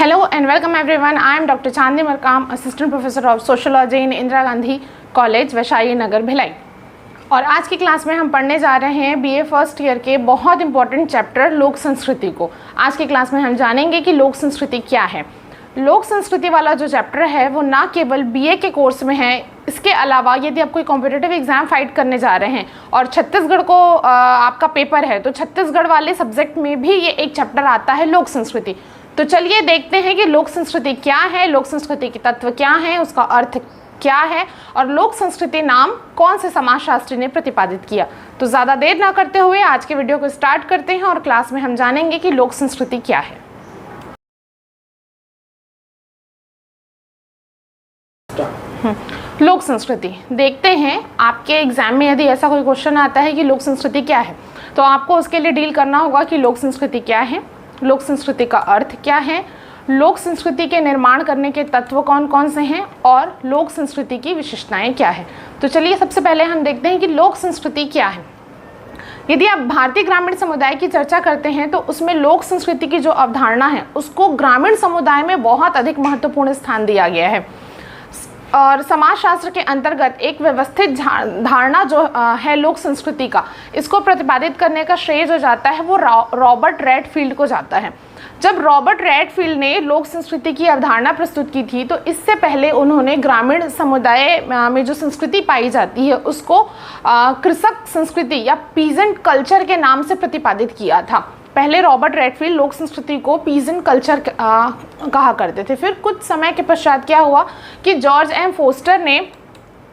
Hello and welcome everyone. I am Dr. Chandni Markam, Assistant Professor of Sociology in Indira Gandhi college Vaishali Nagar Bhilai. और आज की class में हम पढ़ने जा रहे हैं बीए फर्स्ट ईयर के बहुत इंपॉर्टेंट चैप्टर लोक संस्कृति को। आज की क्लास में हम जानेंगे कि लोक संस्कृति क्या है। लोक संस्कृति वाला जो चैप्टर है वो ना केवल बीए के कोर्स में है, इसके अलावा यदि आप कोई कॉम्पिटिटिव एग्जाम फाइट करने जा रहे हैं और छत्तीसगढ़ को आपका पेपर है तो छत्तीसगढ़ वाले सब्जेक्ट में भी ये एक चैप्टर आता है लोक संस्कृति। तो चलिए देखते हैं कि लोक संस्कृति क्या है, लोक संस्कृति के तत्व क्या हैं, उसका अर्थ क्या है और लोक संस्कृति नाम कौन से समाजशास्त्री ने प्रतिपादित किया। तो ज़्यादा देर ना करते हुए आज के वीडियो को स्टार्ट करते हैं और क्लास में हम जानेंगे कि लोक संस्कृति क्या है। लोक संस्कृति देखते हैं, आपके एग्जाम में यदि ऐसा कोई क्वेश्चन आता है कि लोक संस्कृति क्या है तो आपको उसके लिए डील करना होगा कि लोक संस्कृति क्या है, लोक संस्कृति का अर्थ क्या है, लोक संस्कृति के निर्माण करने के तत्व कौन कौन से हैं और लोक संस्कृति की विशेषताएं क्या है। तो चलिए सबसे पहले हम देखते हैं कि लोक संस्कृति क्या है। यदि आप भारतीय ग्रामीण समुदाय की चर्चा करते हैं तो उसमें लोक संस्कृति की जो अवधारणा है उसको ग्रामीण समुदाय में बहुत अधिक महत्वपूर्ण स्थान दिया गया है। और समाजशास्त्र के अंतर्गत एक व्यवस्थित धारणा जो है लोक संस्कृति का, इसको प्रतिपादित करने का श्रेय जो जाता है वो रॉबर्ट रेडफील्ड को जाता है। जब रॉबर्ट रेडफील्ड ने लोक संस्कृति की अवधारणा प्रस्तुत की थी तो इससे पहले उन्होंने ग्रामीण समुदाय में जो संस्कृति पाई जाती है उसको कृषक संस्कृति या पीजेंट कल्चर के नाम से प्रतिपादित किया था। पहले रॉबर्ट रेडफील्ड लोक संस्कृति को पीजेंट कल्चर कहा करते थे। फिर कुछ समय के पश्चात क्या हुआ कि जॉर्ज एम फोस्टर ने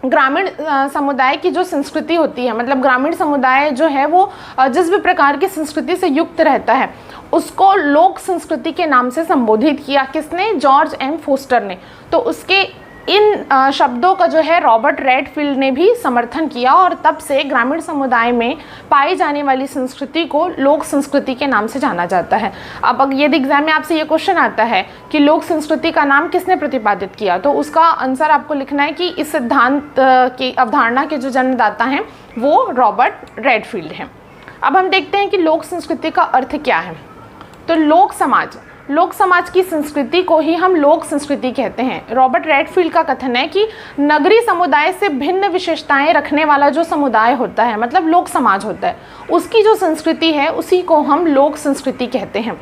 ग्रामीण समुदाय की जो संस्कृति होती है, मतलब ग्रामीण समुदाय जो है वो जिस भी प्रकार की संस्कृति से युक्त रहता है उसको लोक संस्कृति के नाम से संबोधित किया। किसने? जॉर्ज एम फोस्टर ने। तो उसके इन शब्दों का जो है रॉबर्ट रेडफील्ड ने भी समर्थन किया और तब से ग्रामीण समुदाय में पाई जाने वाली संस्कृति को लोक संस्कृति के नाम से जाना जाता है। अब यदि एग्जाम में आपसे ये क्वेश्चन आता है कि लोक संस्कृति का नाम किसने प्रतिपादित किया तो उसका आंसर आपको लिखना है कि इस सिद्धांत की अवधारणा के जो जन्मदाता हैं वो रॉबर्ट रेडफील्ड हैं। अब हम देखते हैं कि लोक संस्कृति का अर्थ क्या है। तो लोक समाज की संस्कृति को ही हम लोक संस्कृति कहते हैं। रॉबर्ट रेडफील्ड का कथन है कि नगरीय समुदाय से भिन्न विशेषताएं रखने वाला जो समुदाय होता है, मतलब लोक समाज होता है, उसकी जो संस्कृति है उसी को हम लोक संस्कृति कहते हैं।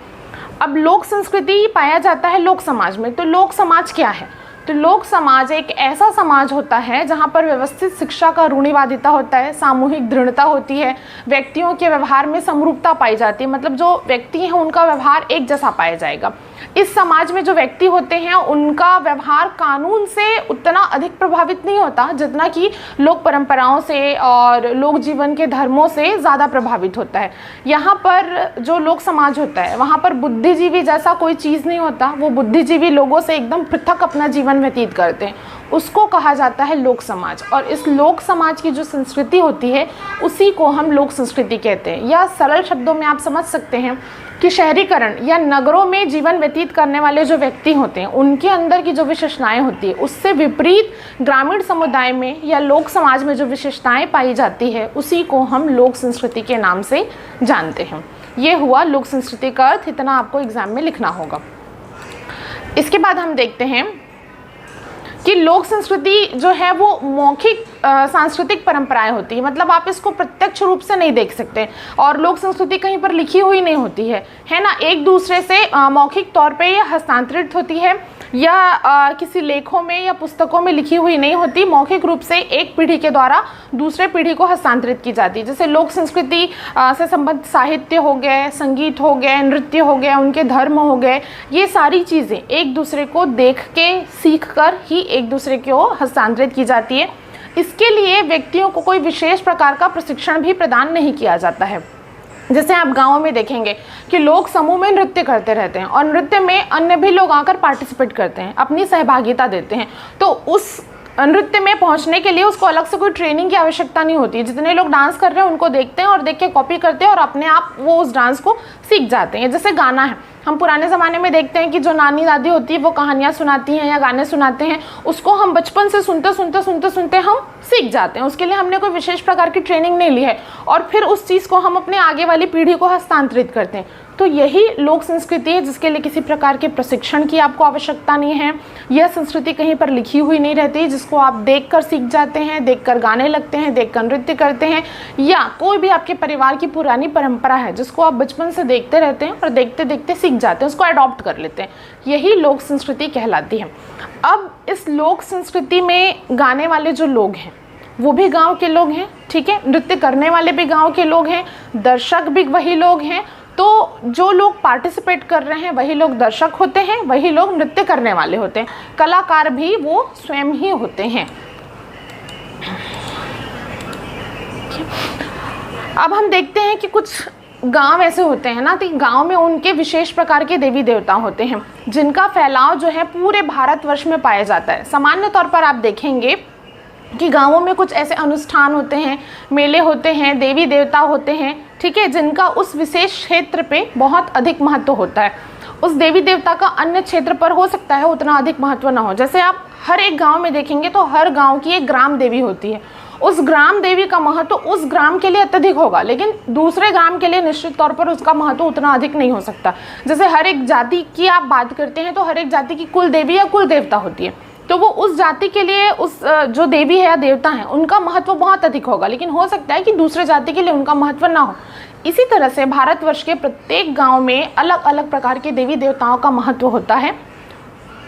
अब लोक संस्कृति पाया जाता है लोक समाज में। तो लोक समाज क्या है? तो लोक समाज एक ऐसा समाज होता है जहाँ पर व्यवस्थित शिक्षा का रूढ़िवादिता होता है, सामूहिक दृढ़ता होती है, व्यक्तियों के व्यवहार में समरूपता पाई जाती है, मतलब जो व्यक्ति हैं उनका व्यवहार एक जैसा पाया जाएगा। इस समाज में जो व्यक्ति होते हैं उनका व्यवहार कानून से उतना अधिक प्रभावित नहीं होता जितना कि लोक परंपराओं से और लोक जीवन के धर्मों से ज़्यादा प्रभावित होता है। यहाँ पर जो लोक समाज होता है वहाँ पर बुद्धिजीवी जैसा कोई चीज़ नहीं होता, वो बुद्धिजीवी लोगों से एकदम पृथक अपना जीवन व्यतीत करते हैं, उसको कहा जाता है लोक समाज। और इस लोक समाज की जो संस्कृति होती है उसी को हम लोक संस्कृति कहते हैं। या सरल शब्दों में आप समझ सकते हैं कि शहरीकरण या नगरों में जीवन व्यतीत करने वाले जो व्यक्ति होते हैं उनके अंदर की जो विशेषताएं होती है उससे विपरीत ग्रामीण समुदाय में या लोक समाज में जो विशेषताएं पाई जाती है उसी को हम लोक संस्कृति के नाम से जानते हैं। ये हुआ लोक संस्कृति का अर्थ, इतना आपको एग्जाम में लिखना होगा। इसके बाद हम देखते हैं कि लोक संस्कृति जो है वो मौखिक सांस्कृतिक परंपराएं होती है, मतलब आप इसको प्रत्यक्ष रूप से नहीं देख सकते और लोक संस्कृति कहीं पर लिखी हुई नहीं होती है ना, एक दूसरे से मौखिक तौर पे ये हस्तांतरित होती है या किसी लेखों में या पुस्तकों में लिखी हुई नहीं होती, मौखिक रूप से एक पीढ़ी के द्वारा दूसरे पीढ़ी को हस्तांतरित की जाती है। जैसे लोक संस्कृति से संबंधित साहित्य हो गए, संगीत हो गए, नृत्य हो गए, उनके धर्म हो गए, ये सारी चीज़ें एक दूसरे को देख के सीख कर ही एक दूसरे को हस्तांतरित की जाती है। इसके लिए व्यक्तियों को कोई विशेष प्रकार का प्रशिक्षण भी प्रदान नहीं किया जाता है। जैसे आप गाँव में देखेंगे कि लोग समूह में नृत्य करते रहते हैं और नृत्य में अन्य भी लोग आकर पार्टिसिपेट करते हैं, अपनी सहभागिता देते हैं। तो उस नृत्य में पहुंचने के लिए उसको अलग से कोई ट्रेनिंग की आवश्यकता नहीं होती। जितने लोग डांस कर रहे हैं उनको देखते हैं और देख के कॉपी करते हैं और अपने आप वो उस डांस को सीख जाते हैं। जैसे गाना है, हम पुराने ज़माने में देखते हैं कि जो नानी दादी होती है वो कहानियाँ सुनाती हैं या गाने सुनाते हैं, उसको हम बचपन से सुनते हम सीख जाते हैं। उसके लिए हमने कोई विशेष प्रकार की ट्रेनिंग नहीं ली है और फिर उस चीज़ को हम अपने आगे वाली पीढ़ी को हस्तांतरित करते हैं। तो यही लोक संस्कृति है जिसके लिए किसी प्रकार के प्रशिक्षण की आपको आवश्यकता नहीं है। यह संस्कृति कहीं पर लिखी हुई नहीं रहती, जिसको आप देखकर सीख जाते हैं, देखकर गाने लगते हैं, देखकर नृत्य करते हैं, या कोई भी आपके परिवार की पुरानी परंपरा है जिसको आप बचपन से देखते रहते हैं और देखते देखते सीख जाते हैं, उसको अडॉप्ट कर लेते हैं। यही लोक संस्कृति कहलाती है। अब इस लोक संस्कृति में गाने वाले जो लोग हैं वो भी गाँव के लोग हैं, ठीक है, नृत्य करने वाले भी गाँव के लोग हैं, दर्शक भी वही लोग हैं। तो जो लोग पार्टिसिपेट कर रहे हैं वही लोग दर्शक होते हैं, वही लोग नृत्य करने वाले होते हैं, कलाकार भी वो स्वयं ही होते हैं। अब हम देखते हैं कि कुछ गांव ऐसे होते हैं ना, तो गांव में उनके विशेष प्रकार के देवी देवता होते हैं जिनका फैलाव जो है पूरे भारतवर्ष में पाया जाता है। सामान्य तौर पर आप देखेंगे कि गांवों में कुछ ऐसे अनुष्ठान होते हैं, मेले होते हैं, देवी देवता होते हैं, ठीक है, जिनका उस विशेष क्षेत्र पे बहुत अधिक महत्व होता है। उस देवी देवता का अन्य क्षेत्र पर हो सकता है उतना अधिक महत्व ना हो। जैसे आप हर एक गांव में देखेंगे तो हर गांव की एक ग्राम देवी होती है। उस ग्राम देवी का महत्व उस ग्राम के लिए अत्यधिक होगा, लेकिन दूसरे ग्राम के लिए निश्चित तौर पर उसका महत्व उतना अधिक नहीं हो सकता। जैसे हर एक जाति की आप बात करते हैं तो हर एक जाति की कुल देवी या कुल देवता होती है, तो वो उस जाति के लिए उस जो देवी है या देवता है उनका महत्व बहुत अधिक होगा, लेकिन हो सकता है कि दूसरे जाति के लिए उनका महत्व ना हो। इसी तरह से भारतवर्ष के प्रत्येक गांव में अलग अलग प्रकार के देवी देवताओं का महत्व होता है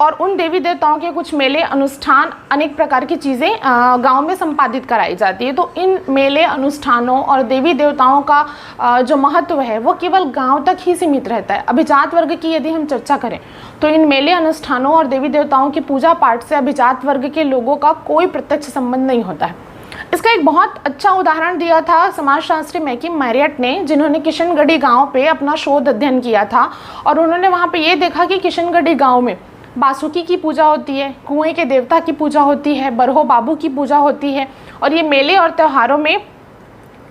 और उन देवी देवताओं के कुछ मेले, अनुष्ठान, अनेक प्रकार की चीज़ें गांव में संपादित कराई जाती है। तो इन मेले, अनुष्ठानों और देवी देवताओं का जो महत्व है वो केवल गांव तक ही सीमित रहता है। अभिजात वर्ग की यदि हम चर्चा करें तो इन मेले, अनुष्ठानों और देवी देवताओं की पूजा पाठ से अभिजात वर्ग के लोगों का कोई प्रत्यक्ष संबंध नहीं होता है। इसका एक बहुत अच्छा उदाहरण दिया था समाजशास्त्री मैकिम मैरियट ने, जिन्होंने किशनगढ़ी गांव पे अपना शोध अध्ययन किया था और उन्होंने वहाँ पे ये देखा कि किशनगढ़ी गांव में बासुकी की पूजा होती है, कुएं के देवता की पूजा होती है, बरहो बाबू की पूजा होती है, और ये मेले और त्योहारों में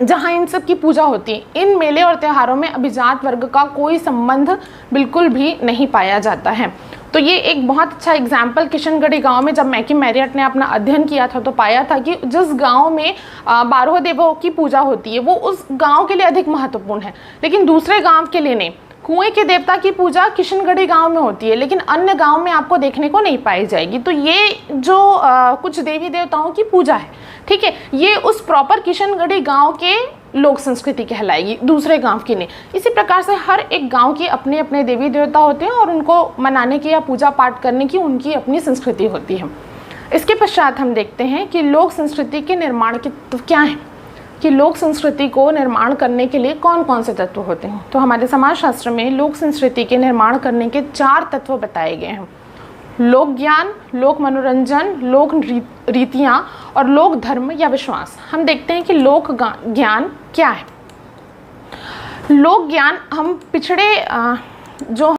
जहाँ इन सब की पूजा होती है, इन मेले और त्योहारों में अभिजात वर्ग का कोई संबंध बिल्कुल भी नहीं पाया जाता है। तो ये एक बहुत अच्छा एग्जाम्पल किशनगढ़ी गांव में जब मैकिम मैरियट ने अपना अध्ययन किया था तो पाया था कि जिस गांव में 12 देवों की पूजा होती है वो उस गांव के लिए अधिक महत्वपूर्ण है, लेकिन दूसरे गांव के लिए नहीं। कुएं के देवता की पूजा किशनगढ़ी गांव में होती है लेकिन अन्य गांव में आपको देखने को नहीं पाई जाएगी। तो ये जो कुछ देवी देवताओं की पूजा है, ठीक है, ये उस प्रॉपर किशनगढ़ी गांव के लोक संस्कृति कहलाएगी, दूसरे गांव की नहीं। इसी प्रकार से हर एक गांव की अपने अपने देवी देवता होते हैं और उनको मनाने की या पूजा पाठ करने की उनकी अपनी संस्कृति होती है। इसके पश्चात हम देखते हैं कि लोक संस्कृति के निर्माण के तत्व क्या हैं, कि लोक संस्कृति को निर्माण करने के लिए कौन कौन से तत्व होते हैं। तो हमारे समाजशास्त्र में लोक संस्कृति के निर्माण करने के 4 तत्व बताए गए हैं: लोक ज्ञान, लोक मनोरंजन, लोक रीतियाँ और लोक धर्म या विश्वास। हम देखते हैं कि लोक ज्ञान क्या है। लोक ज्ञान, हम पिछड़े जो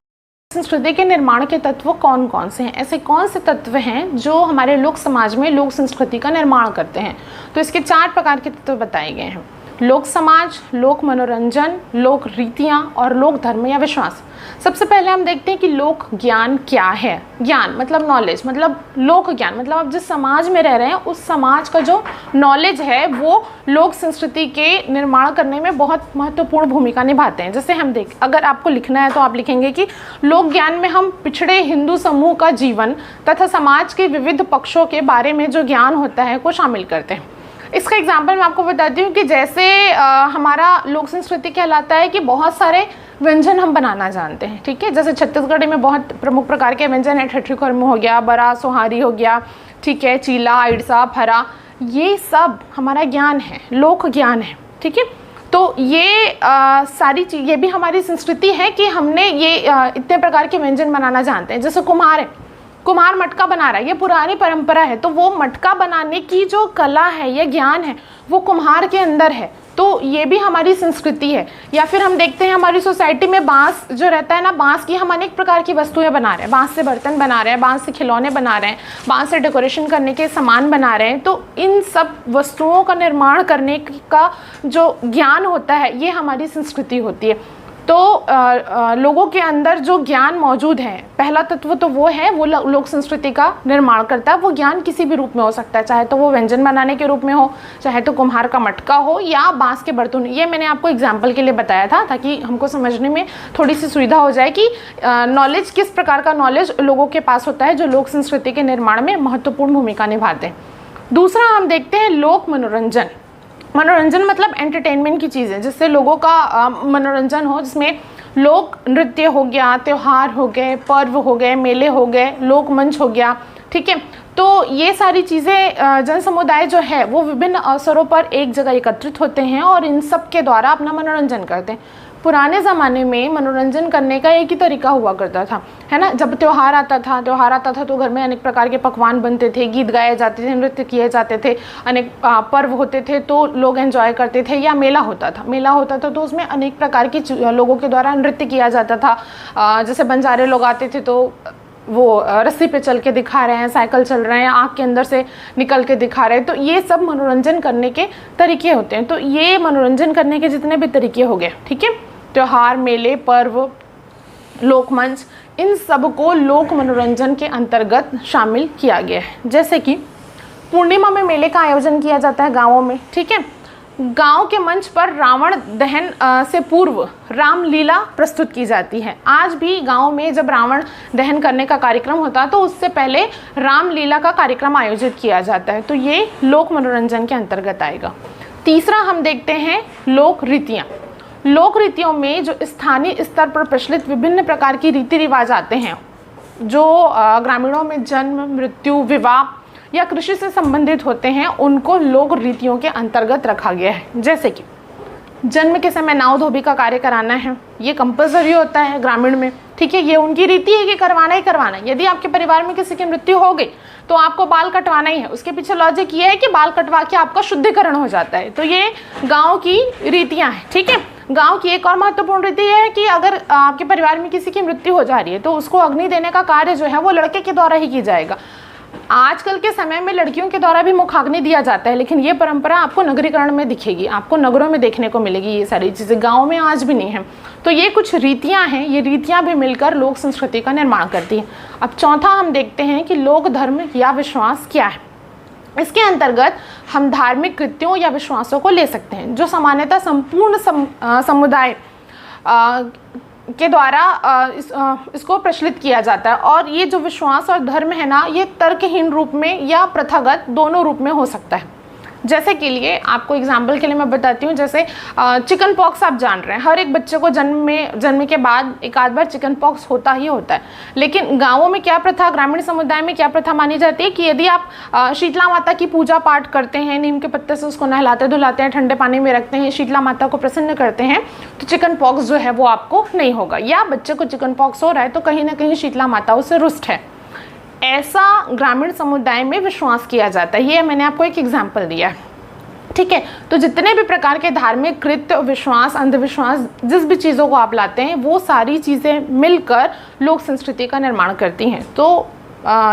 संस्कृति के निर्माण के तत्व कौन कौन से हैं, ऐसे कौन से तत्व हैं जो हमारे लोक समाज में लोक संस्कृति का निर्माण करते हैं। तो इसके 4 प्रकार के तत्व बताए गए हैं: लोक समाज, लोक मनोरंजन, लोक रीतियाँ और लोक धर्म या विश्वास। सबसे पहले हम देखते हैं कि लोक ज्ञान क्या है। ज्ञान मतलब नॉलेज, मतलब लोक ज्ञान मतलब आप जिस समाज में रह रहे हैं उस समाज का जो नॉलेज है वो लोक संस्कृति के निर्माण करने में बहुत महत्वपूर्ण भूमिका निभाते हैं। जैसे हम अगर आपको लिखना है तो आप लिखेंगे कि लोक ज्ञान में हम पिछड़े हिंदू समूह का जीवन तथा समाज के विविध पक्षों के बारे में जो ज्ञान होता है को शामिल करते हैं। इसका एग्जाम्पल मैं आपको बताती हूँ कि जैसे हमारा लोक संस्कृति कहलाता है कि बहुत सारे व्यंजन हम बनाना जानते हैं, ठीक है। जैसे छत्तीसगढ़ में बहुत प्रमुख प्रकार के व्यंजन है, ठेठरी खुरमू हो गया, बरा सोहारी हो गया, ठीक है, चीला, इड़सा, फरा, ये सब हमारा ज्ञान है, लोक ज्ञान है, ठीक है। तो ये सारी चीज़, ये भी हमारी संस्कृति है कि हमने ये इतने प्रकार के व्यंजन बनाना जानते हैं। जैसे कुम्हार है, कुम्हार मटका बना रहा है, ये पुरानी परंपरा है, तो वो मटका बनाने की जो कला है या ज्ञान है वो कुम्हार के अंदर है, तो ये भी हमारी संस्कृति है। या फिर हम देखते हैं हमारी सोसाइटी में बांस जो रहता है ना, बांस की हम अनेक प्रकार की वस्तुएं बना रहे हैं, बांस से बर्तन बना रहे हैं, बांस से खिलौने बना रहे हैं, बांस से डेकोरेशन करने के सामान बना रहे हैं। तो इन सब वस्तुओं का निर्माण करने का जो ज्ञान होता है ये हमारी संस्कृति होती है। तो लोगों के अंदर जो ज्ञान मौजूद है, पहला तत्व तो वो है, वो लोक संस्कृति का निर्माण करता है। वो ज्ञान किसी भी रूप में हो सकता है, चाहे तो वो व्यंजन बनाने के रूप में हो, चाहे तो कुम्हार का मटका हो या बांस के बर्तन। ये मैंने आपको एग्जाम्पल के लिए बताया था ताकि हमको समझने में थोड़ी सी सुविधा हो जाए कि नॉलेज, किस प्रकार का नॉलेज लोगों के पास होता है जो लोक संस्कृति के निर्माण में महत्वपूर्ण भूमिका निभाते हैं। दूसरा हम देखते हैं लोक मनोरंजन। मनोरंजन मतलब एंटरटेनमेंट की चीज़ें जिससे लोगों का मनोरंजन हो, जिसमें लोक नृत्य हो गया, त्यौहार हो गए, पर्व हो गए, मेले हो गए, लोक मंच हो गया, ठीक है। तो ये सारी चीज़ें जन समुदाय जो है वो विभिन्न अवसरों पर एक जगह एकत्रित होते हैं और इन सब के द्वारा अपना मनोरंजन करते हैं। पुराने ज़माने में मनोरंजन करने का एक ही तरीका हुआ करता था, है ना। जब त्यौहार आता था तो घर में अनेक प्रकार के पकवान बनते थे, गीत गाए जाते थे, नृत्य किए जाते थे, अनेक पर्व होते थे तो लोग एंजॉय करते थे। या मेला होता था तो उसमें अनेक प्रकार की लोगों के द्वारा नृत्य किया जाता था। जैसे बंजारे लोग आते थे तो वो रस्सी पे चल के दिखा रहे हैं, साइकिल चल रहे हैं, आँख के अंदर से निकल के दिखा रहे हैं। तो ये सब मनोरंजन करने के तरीके होते हैं। तो ये मनोरंजन करने के जितने भी तरीके हो गए, ठीक है, त्योहार, मेले, पर्व, लोकमंच, इन सब को लोक मनोरंजन के अंतर्गत शामिल किया गया है। जैसे कि पूर्णिमा में मेले का आयोजन किया जाता है गाँवों में, ठीक है। गांव के मंच पर रावण दहन से पूर्व रामलीला प्रस्तुत की जाती है। आज भी गांव में जब रावण दहन करने का कार्यक्रम होता है तो उससे पहले रामलीला का कार्यक्रम आयोजित किया जाता है। तो ये लोक मनोरंजन के अंतर्गत आएगा। तीसरा हम देखते हैं लोक रीतियाँ। लोक रीतियों में जो स्थानीय स्तर पर प्रचलित विभिन्न प्रकार की रीति रिवाज आते हैं, जो ग्रामीणों में जन्म, मृत्यु, विवाह या कृषि से संबंधित होते हैं, उनको लोक रीतियों के अंतर्गत रखा गया है। जैसे कि जन्म के समय नाव धोबी का कार्य कराना है, ये कंपलसरी होता है ग्रामीण में, ठीक है। ये उनकी रीति है कि करवाना ही करवाना है। यदि आपके परिवार में किसी की मृत्यु हो गई तो आपको बाल कटवाना ही है। उसके पीछे लॉजिक ये है कि बाल कटवा के आपका शुद्धिकरण हो जाता है। तो ये गाँव की रीतियाँ हैं, ठीक है। गांव की एक और महत्वपूर्ण रीति है कि अगर आपके परिवार में किसी की मृत्यु हो जा रही है तो उसको अग्नि देने का कार्य जो है वो लड़के के द्वारा ही किया जाएगा। आजकल के समय में लड़कियों के द्वारा भी मुखाग्नि दिया जाता है, लेकिन ये परंपरा आपको नगरीकरण में दिखेगी, आपको नगरों में देखने को मिलेगी। ये सारी चीज़ें गाँव में आज भी नहीं है। तो ये कुछ रीतियाँ हैं, ये रीतियाँ भी मिलकर लोक संस्कृति का निर्माण करती हैं। अब चौथा हम देखते हैं कि लोक धर्म या विश्वास क्या है। इसके अंतर्गत हम धार्मिक कृत्यों या विश्वासों को ले सकते हैं जो सामान्यतः संपूर्ण समुदाय के द्वारा इसको प्रचलित किया जाता है। और ये जो विश्वास और धर्म है ना, ये तर्कहीन रूप में या प्रथागत दोनों रूप में हो सकता है। जैसे के लिए आपको एग्जाम्पल के लिए मैं बताती हूँ, जैसे चिकन पॉक्स आप जान रहे हैं, हर एक बच्चे को जन्म के बाद एक आध बार चिकन पॉक्स होता ही होता है। लेकिन गाँवों में क्या प्रथा, ग्रामीण समुदाय में क्या प्रथा मानी जाती है कि यदि आप शीतला माता की पूजा पाठ करते हैं, नीम के पत्ते से उसको नहलाते धुलाते हैं, ठंडे पानी में रखते हैं, शीतला माता को प्रसन्न करते हैं, तो चिकन पॉक्स जो है वो आपको नहीं होगा। या बच्चे को चिकन पॉक्स हो रहा है तो कहीं ना कहीं शीतला माता उससे रुष्ट है, ऐसा ग्रामीण समुदाय में विश्वास किया जाता है। ये मैंने आपको एक एग्जाम्पल दिया है, ठीक है। तो जितने भी प्रकार के धार्मिक कृत्य, विश्वास, अंधविश्वास, जिस भी चीज़ों को आप लाते हैं, वो सारी चीज़ें मिलकर लोक संस्कृति का निर्माण करती हैं। तो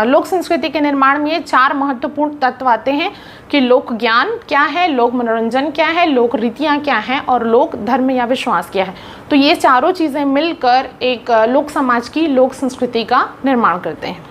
लोक संस्कृति के निर्माण में ये चार महत्वपूर्ण तत्व आते हैं कि लोक ज्ञान क्या है, लोक मनोरंजन क्या है, लोक रीतियाँ क्या हैं और लोक धर्म या विश्वास क्या है। तो ये चारों चीज़ें मिलकर एक लोक समाज की लोक संस्कृति का निर्माण करते हैं।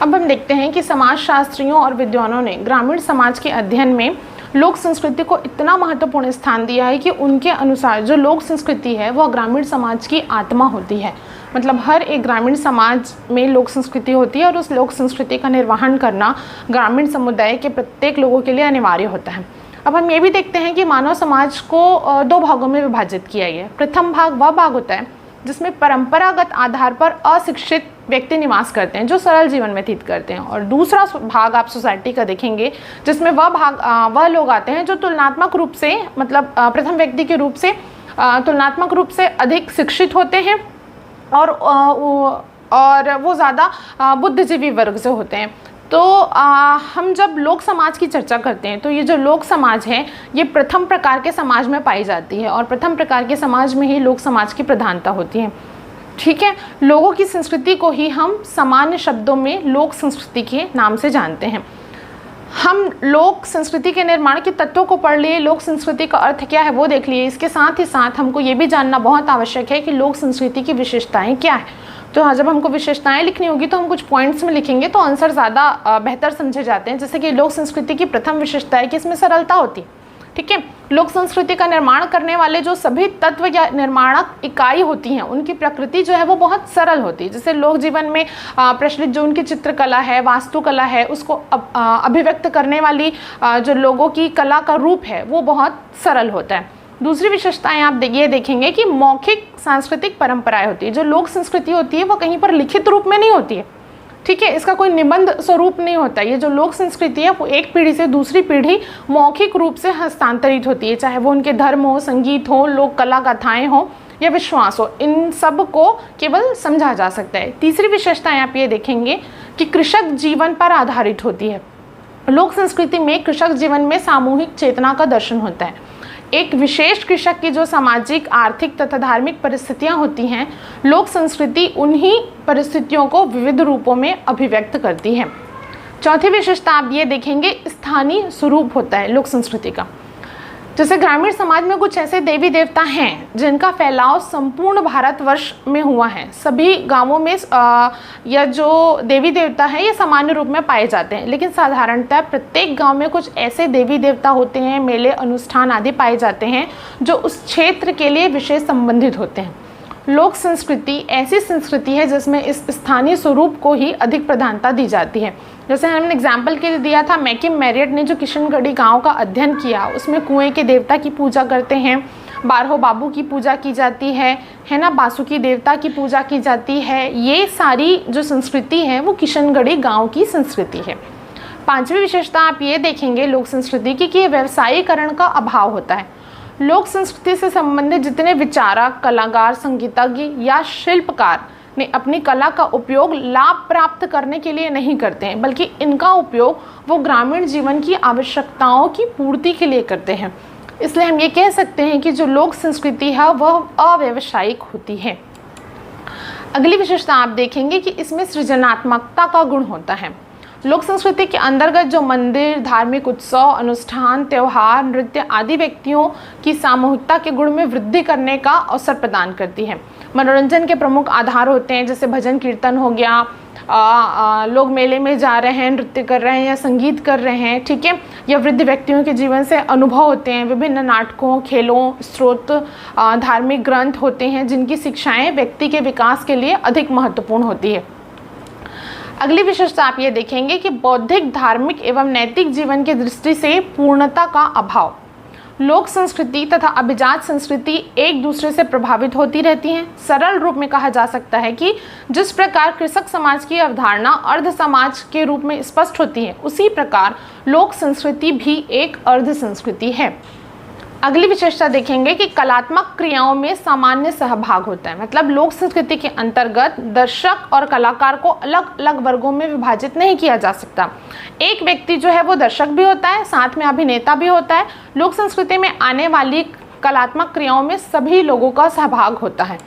अब हम देखते हैं कि समाजशास्त्रियों और विद्वानों ने ग्रामीण समाज के अध्ययन में लोक संस्कृति को इतना महत्वपूर्ण स्थान दिया है कि उनके अनुसार जो लोक संस्कृति है वह ग्रामीण समाज की आत्मा होती है। मतलब हर एक ग्रामीण समाज में लोक संस्कृति होती है और उस लोक संस्कृति का निर्वहन करना ग्रामीण समुदाय के प्रत्येक लोगों के लिए अनिवार्य होता है। अब हम ये भी देखते हैं कि मानव समाज को दो भागों में विभाजित किया गया है। प्रथम भाग वह भाग होता है जिसमें परंपरागत आधार पर अशिक्षित व्यक्ति निवास करते हैं जो सरल जीवन व्यतीत करते हैं, और दूसरा भाग आप सोसाइटी का देखेंगे जिसमें वह लोग आते हैं जो तुलनात्मक रूप से, मतलब प्रथम व्यक्ति के रूप से तुलनात्मक रूप से अधिक शिक्षित होते हैं और वो ज़्यादा बुद्धिजीवी वर्ग से होते हैं। तो हम जब लोक समाज की चर्चा करते हैं तो ये जो लोक समाज है ये प्रथम प्रकार के समाज में पाई जाती है और प्रथम प्रकार के समाज में ही लोक समाज की प्रधानता होती है, ठीक है। लोगों की संस्कृति को ही हम सामान्य शब्दों में लोक संस्कृति के नाम से जानते हैं। हम लोक संस्कृति के निर्माण के तत्वों को पढ़ लिए, लोक संस्कृति का अर्थ क्या है वो देख लिए। इसके साथ ही साथ हमको ये भी जानना बहुत आवश्यक है कि लोक संस्कृति की विशेषताएं क्या है। तो हाँ, जब हमको विशेषताएं लिखनी होगी तो हम कुछ पॉइंट्स में लिखेंगे तो आंसर ज़्यादा बेहतर समझे जाते हैं। जैसे कि लोक संस्कृति की प्रथम विशेषता है कि इसमें सरलता होती है। ठीक है, लोक संस्कृति का निर्माण करने वाले जो सभी तत्व या निर्माणक इकाई होती हैं उनकी प्रकृति जो है वो बहुत सरल होती है। जैसे लोक जीवन में प्रचलित जो उनकी चित्रकला है, वास्तुकला है, उसको अभिव्यक्त करने वाली जो लोगों की कला का रूप है वो बहुत सरल होता है। दूसरी विशेषताएं आप ये देखेंगे कि मौखिक सांस्कृतिक परंपराएं होती है। जो लोक संस्कृति होती है वो कहीं पर लिखित रूप में नहीं होती है। ठीक है, इसका कोई निबंध स्वरूप नहीं होता। ये जो लोक संस्कृति है वो एक पीढ़ी से दूसरी पीढ़ी मौखिक रूप से हस्तांतरित होती है, चाहे वो उनके धर्म हो, संगीत हो, लोक कला गाथाएं हो या विश्वास हो, इन सब को केवल समझा जा सकता है। तीसरी विशेषताएं आप ये देखेंगे कि कृषक जीवन पर आधारित होती है। लोक संस्कृति में कृषक जीवन में सामूहिक चेतना का दर्शन होता है। एक विशेष कृषक की जो सामाजिक, आर्थिक तथा धार्मिक परिस्थितियां होती हैं, लोक संस्कृति उन्हीं परिस्थितियों को विविध रूपों में अभिव्यक्त करती है। चौथी विशेषता आप ये देखेंगे, स्थानीय स्वरूप होता है लोक संस्कृति का। जैसे ग्रामीण समाज में कुछ ऐसे देवी देवता हैं जिनका फैलाव संपूर्ण भारतवर्ष में हुआ है। सभी गांवों में यह जो देवी देवता है ये सामान्य रूप में पाए जाते हैं, लेकिन साधारणतः प्रत्येक गांव में कुछ ऐसे देवी देवता होते हैं, मेले, अनुष्ठान आदि पाए जाते हैं जो उस क्षेत्र के लिए विशेष संबंधित होते हैं। लोक संस्कृति ऐसी संस्कृति है जिसमें इस स्थानीय स्वरूप को ही अधिक प्रधानता दी जाती है। जैसे हमने एग्जाम्पल के लिए दिया था, मैकिम मैरियट ने जो किशनगढ़ी गांव का अध्ययन किया, उसमें कुएं के देवता की पूजा करते हैं, बारहो बाबू की पूजा की जाती है ना, बासुकी देवता की पूजा की जाती है। ये सारी जो संस्कृति है वो किशनगढ़ी गांव की संस्कृति है। पांचवी विशेषता आप ये देखेंगे लोक संस्कृति की कि व्यवसायीकरण का अभाव होता है। लोक संस्कृति से संबंधित जितने विचारक, कलाकार, संगीतज्ञ या शिल्पकार ने अपनी कला का उपयोग लाभ प्राप्त करने के लिए नहीं करते हैं, बल्कि इनका उपयोग वो ग्रामीण जीवन की आवश्यकताओं की पूर्ति के लिए करते हैं। इसलिए हम ये कह सकते हैं कि जो लोक संस्कृति है वह अव्यावसायिक होती है। अगली विशेषता आप देखेंगे कि इसमें सृजनात्मकता का गुण होता है। लोक संस्कृति के अंतर्गत जो मंदिर, धार्मिक उत्सव, अनुष्ठान, त्यौहार, नृत्य आदि व्यक्तियों की सामूहिकता के गुण में वृद्धि करने का अवसर प्रदान करती है। मनोरंजन के प्रमुख आधार होते हैं, जैसे भजन कीर्तन हो गया, लोग मेले में जा रहे हैं, नृत्य कर रहे हैं या संगीत कर रहे हैं, ठीक है, या वृद्ध व्यक्तियों के जीवन से अनुभव होते हैं, विभिन्न नाटकों, खेलों, स्रोत, धार्मिक ग्रंथ होते हैं जिनकी शिक्षाएं व्यक्ति के विकास के लिए अधिक महत्वपूर्ण होती है। अगली विशेषता आप ये देखेंगे कि बौद्धिक, धार्मिक एवं नैतिक जीवन की दृष्टि से पूर्णता का अभाव। लोक संस्कृति तथा अभिजात संस्कृति एक दूसरे से प्रभावित होती रहती हैं। सरल रूप में कहा जा सकता है कि जिस प्रकार कृषक समाज की अवधारणा अर्ध समाज के रूप में स्पष्ट होती है, उसी प्रकार लोक संस्कृति भी एक अर्ध संस्कृति है। अगली विशेषता देखेंगे कि कलात्मक क्रियाओं में सामान्य सहभाग होता है। मतलब लोक संस्कृति के अंतर्गत दर्शक और कलाकार को अलग अलग वर्गों में विभाजित नहीं किया जा सकता। एक व्यक्ति जो है वो दर्शक भी होता है, साथ में अभिनेता भी होता है। लोक संस्कृति में आने वाली कलात्मक क्रियाओं में सभी लोगों का सहभाग होता है।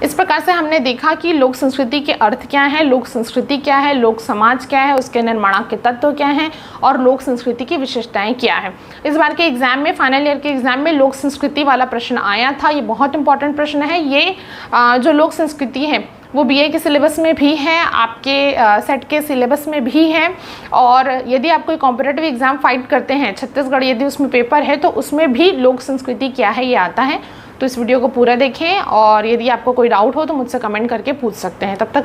इस प्रकार से हमने देखा कि लोक संस्कृति के अर्थ क्या है, लोक संस्कृति क्या है, लोक समाज क्या है, उसके निर्माणक के तत्व क्या हैं और लोक संस्कृति की विशेषताएं क्या है। इस बार के एग्जाम में, फाइनल ईयर के एग्जाम में लोक संस्कृति वाला प्रश्न आया था। ये बहुत इंपॉर्टेंट प्रश्न है। ये जो लोक संस्कृति है वो बीए के सिलेबस में भी है, आपके सेट के सिलेबस में भी है। और यदि आप कोई कॉम्पिटिटिव एग्जाम फाइट करते हैं, छत्तीसगढ़ यदि उसमें पेपर है तो उसमें भी लोक संस्कृति क्या है ये आता है। तो इस वीडियो को पूरा देखें और यदि आपको कोई डाउट हो तो मुझसे कमेंट करके पूछ सकते हैं। तब तक